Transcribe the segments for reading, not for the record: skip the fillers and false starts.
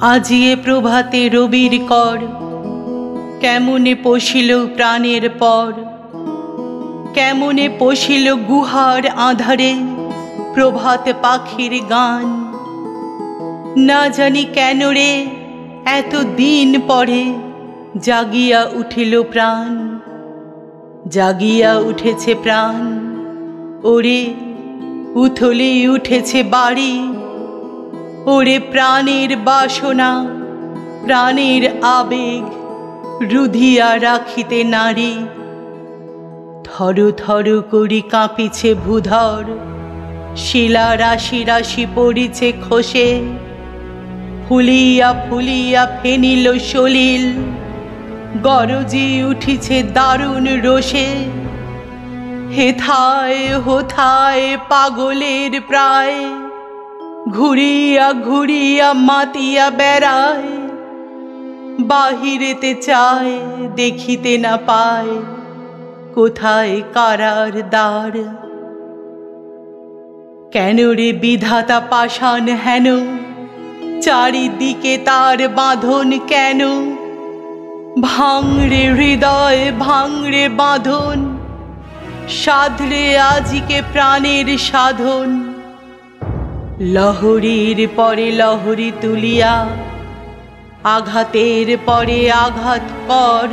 আজিয়ে প্রভাতে রবির কর, কেমনে পশিল প্রাণের পর। কেমনে পশিল গুহার আধারে প্রভাত পাখির গান। না জানি কেন রে এত দিন পরে জাগিয়া উঠিল প্রাণ। জাগিয়া উঠেছে প্রাণ, ওরে উথলি উঠেছে বাড়ি। ওরে প্রাণের বাসনা, প্রাণের আবেগ রুধিয়া রাখিতে নারী। থর থর করি কাঁপিছে ভূধর, শিলা রাশি রাশি পড়িছে খসে। ফুলিয়া ফুলিয়া ফেনিল সলিল, গরজি উঠিছে দারুণ রোষে। হেথায় হোথায় পাগলের প্রায়, ঘুরিয়া ঘুরিয়া মাতিয়া বেড়ায়। বাহিরেতে চায় দেখিতে না পায়, কোথায় কারার দ্বার। কেন রে বিধাতা পাষাণ হেন, চারিদিকে তার বাঁধন কেন। ভাঙড়ে হৃদয় ভাঙড়ে বাঁধন, সাধরে আজিকে প্রাণের সাধন। লহরীর পরে লহরী তুলিয়া, আঘাতের পরে আঘাত কর।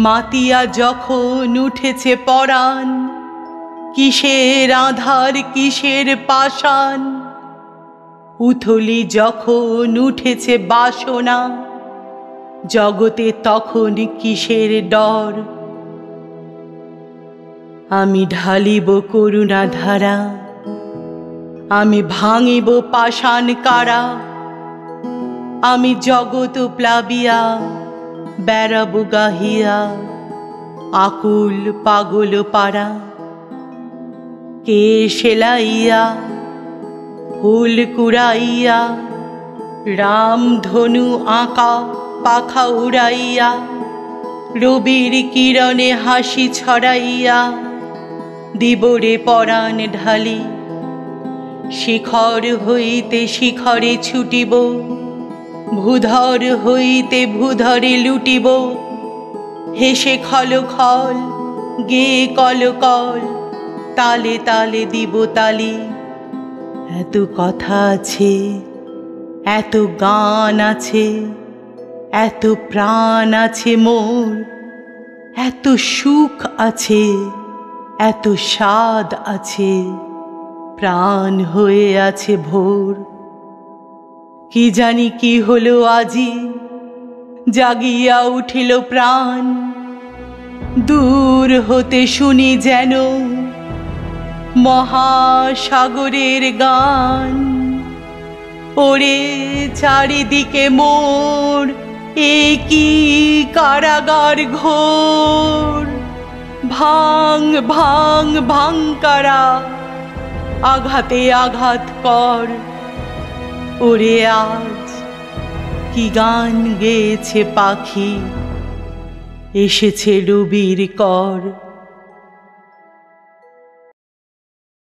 মাতিয়া যখন উঠেছে পরাণ, কিসের আধার কিসের পাষাণ। উথলি যখন উঠেছে বাসনা, জগতে তখন কিসের ডর। আমি ঢালিব করুণা ধারা, আমি ভাঙিব পাষাণ কারা। আমি জগৎ প্লাবিয়া বেড়াব গাহিয়া, আকুল পাগল পাড়া। কে সেলাইয়া ফুল কুড়াইয়া, রাম ধনু আঁকা পাখা উড়াইয়া। রবির কিরণে হাসি ছড়াইয়া, দিবরে পরাণ ঢালি। শিখর হইতে শিখরে ছুটিব, ভূধর হইতে ভূধরে লুটিব। হেসে খল খল গে কল কল, তালে তালে দিব তালি। এত কথা আছে, এত গান আছে, এত প্রাণ আছে মোর। এত সুখ আছে, এত স্বাদ আছে, প্রাণ হয়ে আছে ভোর। কি জানি কি হলো আজি, জাগিয়া উঠিল প্রাণ। দূর হতে শুনি যেন মহাসাগরের গান। ওরে চারিদিকে মোর এ কি কারাগার ঘোর। ভাঙ ভাঙ ভাঙকারা, আঘাতে আঘাত কর। ওরে আজ কি গান গেয়েছে পাখি, এসেছে রবির কর।